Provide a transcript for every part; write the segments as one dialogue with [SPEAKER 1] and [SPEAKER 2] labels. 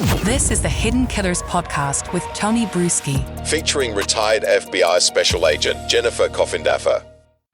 [SPEAKER 1] This is the Hidden Killers podcast with Tony Brueski,
[SPEAKER 2] featuring retired FBI Special Agent Jennifer Coffindaffer.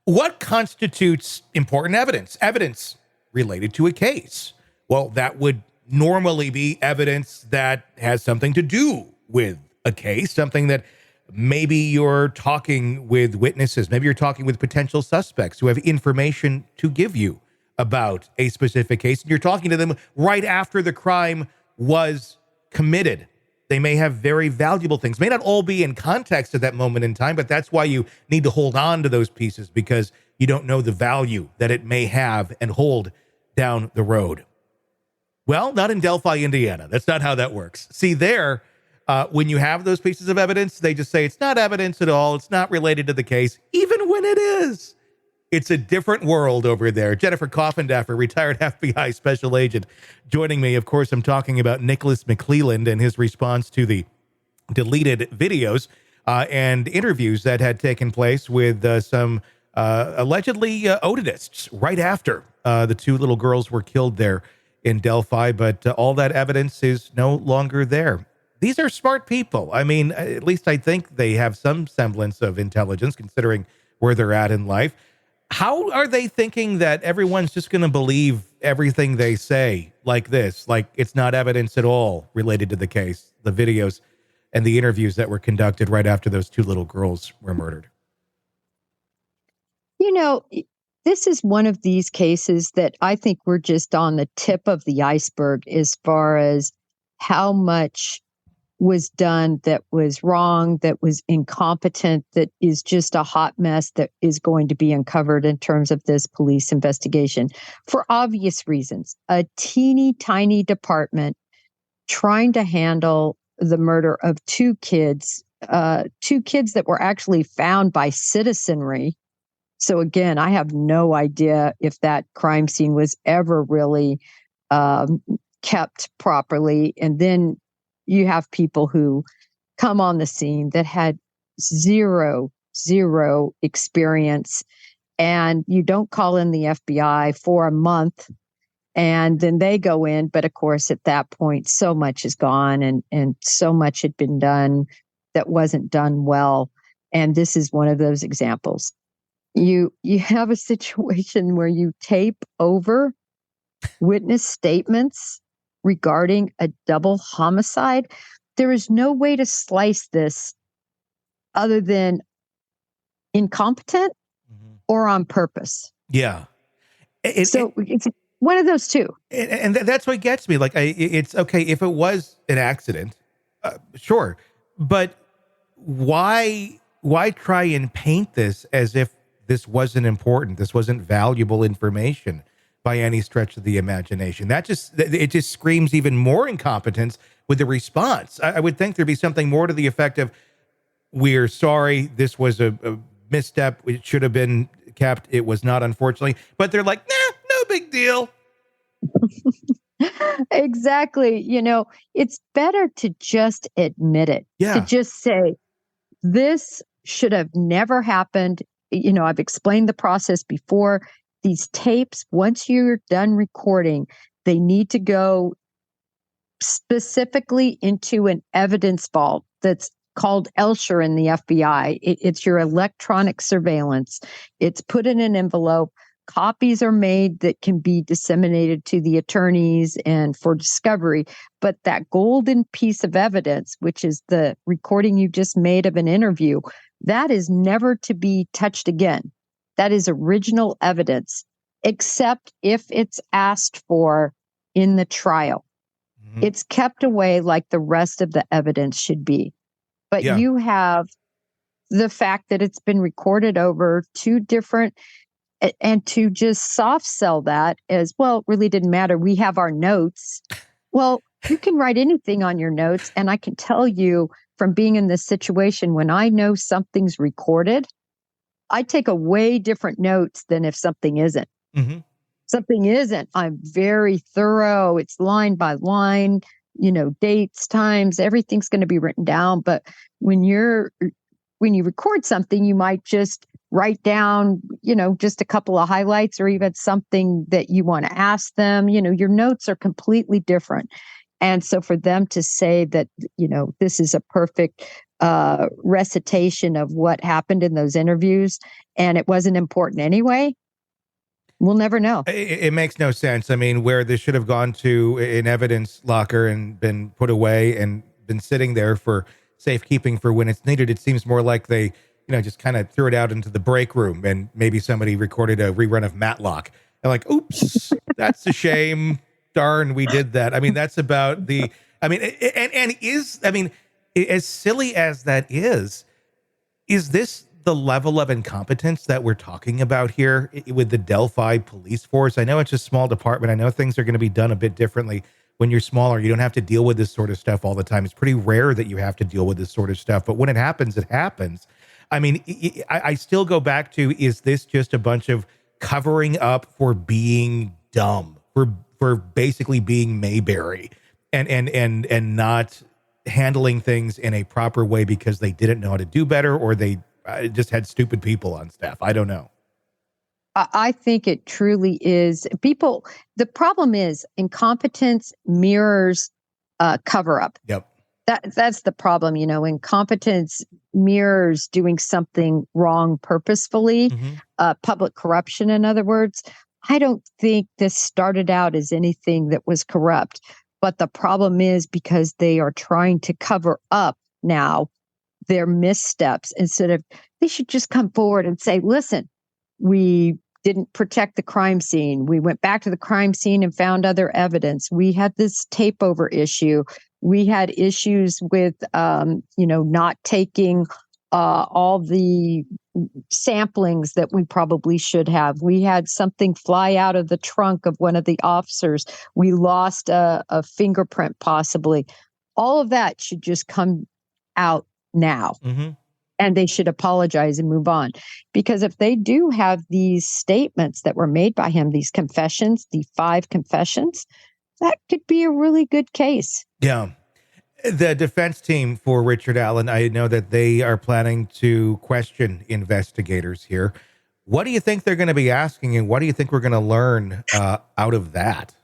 [SPEAKER 3] What constitutes important evidence? Evidence related to a case. Well, that would normally be evidence that has something to do with a case, something that maybe you're talking with witnesses, maybe you're talking with potential suspects who have information to give you about a specific case, and you're talking to them right after the crime was committed. They may have very valuable things, may not all be in context at that moment in time, but that's why you need to hold on to those pieces, because you don't know the value that it may have and hold down the road. Well, not in Delphi, Indiana. That's not how that works. See, there, when you have those pieces of evidence, they just say it's not evidence at all. It's not related to the case, even when it is. It's a different world over there. Jennifer Coffindaffer, retired FBI Special Agent, joining me. Of course, I'm talking about Nicholas McClelland and his response to the deleted videos and interviews that had taken place with some allegedly oddists right after the two little girls were killed there in Delphi. But all that evidence is no longer there. These are smart people. I mean, at least I think they have some semblance of intelligence considering where they're at in life. How are they thinking that everyone's just going to believe everything they say like this? Like it's not evidence at all related to the case, the videos and the interviews that were conducted right after those two little girls were murdered.
[SPEAKER 4] You know, this is one of these cases that I think we're just on the tip of the iceberg as far as how much was done that was wrong, that was incompetent, that is just a hot mess that is going to be uncovered in terms of this police investigation for obvious reasons. A teeny tiny department trying to handle the murder of two kids that were actually found by citizenry. So again, I have no idea if that crime scene was ever really kept properly. And then you have people who come on the scene that had zero experience, and you don't call in the FBI for a month, and then they go in. But of course, at that point, so much is gone, and so much had been done that wasn't done well. And this is one of those examples. You have a situation where you tape over witness statements regarding a double homicide. There is no way to slice this other than incompetent or on purpose.
[SPEAKER 3] Yeah.
[SPEAKER 4] It's one of those two.
[SPEAKER 3] And that's what gets me. Like, it's okay if it was an accident, sure. But why try and paint this as if this wasn't important? This wasn't valuable information by any stretch of the imagination. It just screams even more incompetence with the response. I would think there'd be something more to the effect of, we're sorry, this was a misstep. It should have been kept. It was not, unfortunately. But they're like, nah, no big deal.
[SPEAKER 4] Exactly. You know, it's better to just admit it.
[SPEAKER 3] Yeah.
[SPEAKER 4] To just say, this should have never happened. You know, I've explained the process before. These tapes, once you're done recording, they need to go specifically into an evidence vault that's called ELSHR in the FBI. It's your electronic surveillance. It's put in an envelope. Copies are made that can be disseminated to the attorneys and for discovery. But that golden piece of evidence, which is the recording you just made of an interview, that is never to be touched again. That is original evidence, except if it's asked for in the trial. Mm-hmm. It's kept away like the rest of the evidence should be. But you have the fact that it's been recorded over two different, and to just soft sell that as, well, it really didn't matter. We have our notes. Well, you can write anything on your notes. And I can tell you from being in this situation, when I know something's recorded, I take a way different notes than if something isn't. Mm-hmm. Something isn't. I'm very thorough. It's line by line, dates, times, everything's going to be written down. But when you record something, you might just write down, just a couple of highlights or even something that you want to ask them. Your notes are completely different. And so for them to say that, this is a perfect recitation of what happened in those interviews and it wasn't important anyway, we'll never know.
[SPEAKER 3] It makes no sense. I mean, where this should have gone to an evidence locker and been put away and been sitting there for safekeeping for when it's needed, it seems more like they, just kind of threw it out into the break room and maybe somebody recorded a rerun of Matlock. And like, oops, that's a shame. Darn, we did that. I mean, that's about the, as silly as that is this the level of incompetence that we're talking about here with the Delphi police force? I know it's a small department. I know things are going to be done a bit differently when you're smaller. You don't have to deal with this sort of stuff all the time. It's pretty rare that you have to deal with this sort of stuff, but when it happens, it happens. I mean, I still go back to, is this just a bunch of covering up for being dumb, for basically being Mayberry and not handling things in a proper way because they didn't know how to do better, or they just had stupid people on staff? I don't know.
[SPEAKER 4] I think it truly is. The problem is incompetence mirrors cover up.
[SPEAKER 3] Yep.
[SPEAKER 4] That's the problem. Incompetence mirrors doing something wrong purposefully, public corruption, in other words. I don't think this started out as anything that was corrupt, but the problem is because they are trying to cover up now their missteps they should just come forward and say, listen, we didn't protect the crime scene. We went back to the crime scene and found other evidence. We had this tape over issue. We had issues with, not taking all the samplings that we probably should have. We had something fly out of the trunk of one of the officers. We lost a fingerprint possibly. All of that should just come out now. And they should apologize and move on. Because if they do have these statements that were made by him, these confessions, the 5 confessions, that could be a really good case.
[SPEAKER 3] Yeah. The defense team for Richard Allen, I know that they are planning to question investigators here. What do you think they're going to be asking, and what do you think we're going to learn out of that?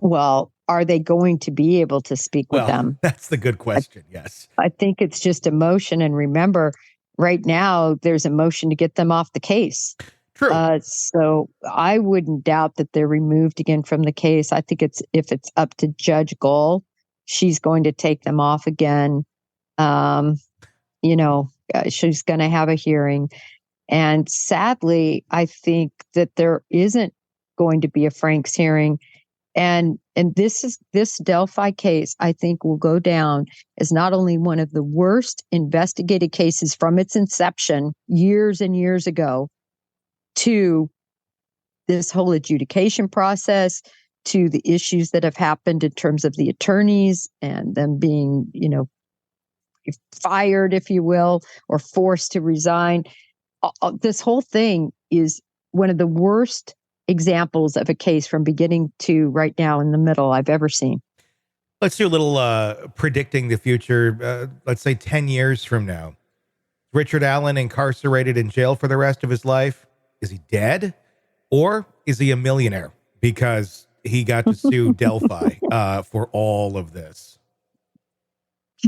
[SPEAKER 4] Well, are they going to be able to speak with them?
[SPEAKER 3] That's the good question. Yes.
[SPEAKER 4] I think it's just a motion. And remember, right now, there's a motion to get them off the case.
[SPEAKER 3] True.
[SPEAKER 4] So I wouldn't doubt that they're removed again from the case. I think if it's up to Judge Gold, she's going to take them off again. She's going to have a hearing. And sadly, I think that there isn't going to be a Franks hearing. And this Delphi case, I think, will go down as not only one of the worst investigated cases from its inception years and years ago, to this whole adjudication process, to the issues that have happened in terms of the attorneys and them being, fired, if you will, or forced to resign. This whole thing is one of the worst examples of a case from beginning to right now in the middle I've ever seen.
[SPEAKER 3] Let's do a little predicting the future. Let's say 10 years from now. Richard Allen incarcerated in jail for the rest of his life? Is he dead? Or is he a millionaire because he got to sue Delphi for all of this?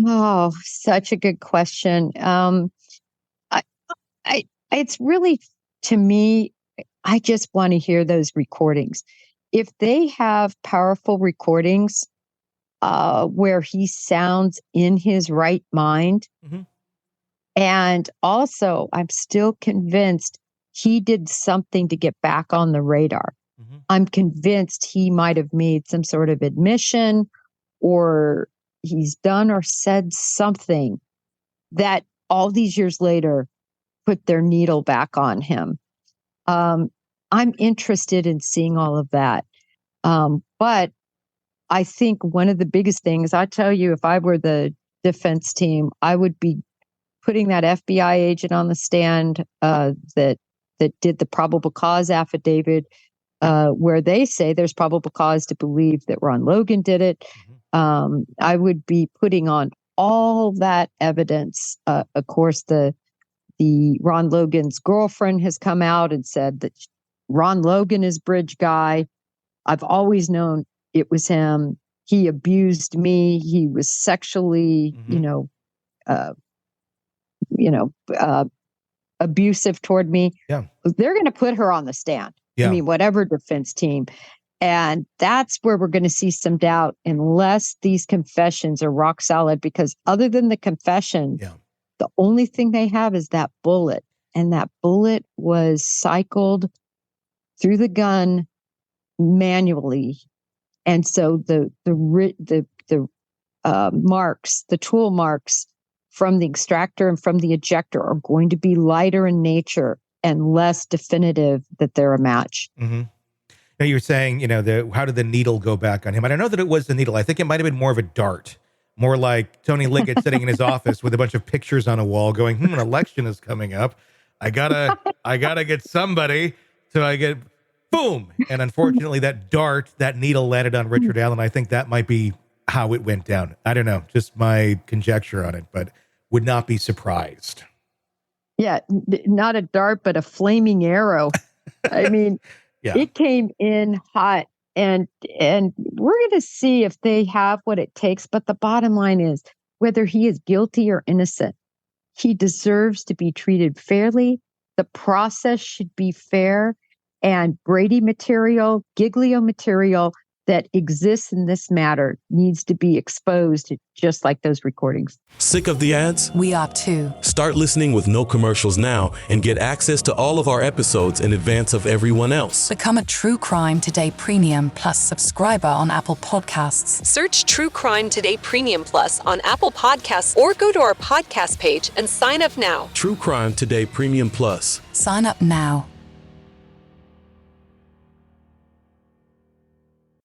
[SPEAKER 4] Oh, such a good question. It's really, to me, I just want to hear those recordings. If they have powerful recordings where he sounds in his right mind, and also I'm still convinced he did something to get back on the radar. I'm convinced he might have made some sort of admission, or he's done or said something that all these years later put their needle back on him. I'm interested in seeing all of that. But I think one of the biggest things, I tell you, if I were the defense team, I would be putting that FBI agent on the stand that did the probable cause affidavit, where they say there's probable cause to believe that Ron Logan did it. I would be putting on all that evidence. Of course, the Ron Logan's girlfriend has come out and said that Ron Logan is bridge guy. I've always known it was him. He abused me. He was sexually, uh, abusive toward me.
[SPEAKER 3] Yeah.
[SPEAKER 4] They're going to put her on the stand.
[SPEAKER 3] Yeah.
[SPEAKER 4] I mean, whatever defense team. And that's where we're going to see some doubt unless these confessions are rock solid, because other than the confession, the only thing they have is that bullet. And that bullet was cycled through the gun manually. And so the marks, the tool marks from the extractor and from the ejector are going to be lighter in nature and less definitive that they're a match.
[SPEAKER 3] Mm-hmm. Now you're saying, how did the needle go back on him? I don't know that it was the needle. I think it might have been more of a dart, more like Tony Liggett sitting in his office with a bunch of pictures on a wall going, an election is coming up. I gotta get somebody. So I get boom. And unfortunately that needle landed on Richard Allen. I think that might be how it went down. I don't know, just my conjecture on it, but would not be surprised.
[SPEAKER 4] Yeah. Not a dart, but a flaming arrow. I mean, it came in hot, and we're going to see if they have what it takes. But the bottom line is, whether he is guilty or innocent, he deserves to be treated fairly. The process should be fair, and Brady material, Giglio material that exists in this matter needs to be exposed, just like those recordings.
[SPEAKER 5] Sick of the ads?
[SPEAKER 1] We are too.
[SPEAKER 5] Start listening with no commercials now and get access to all of our episodes in advance of everyone else.
[SPEAKER 1] Become a True Crime Today Premium Plus subscriber on Apple Podcasts.
[SPEAKER 6] Search True Crime Today Premium Plus on Apple Podcasts or go to our podcast page and sign up now.
[SPEAKER 5] True Crime Today Premium Plus.
[SPEAKER 1] Sign up now.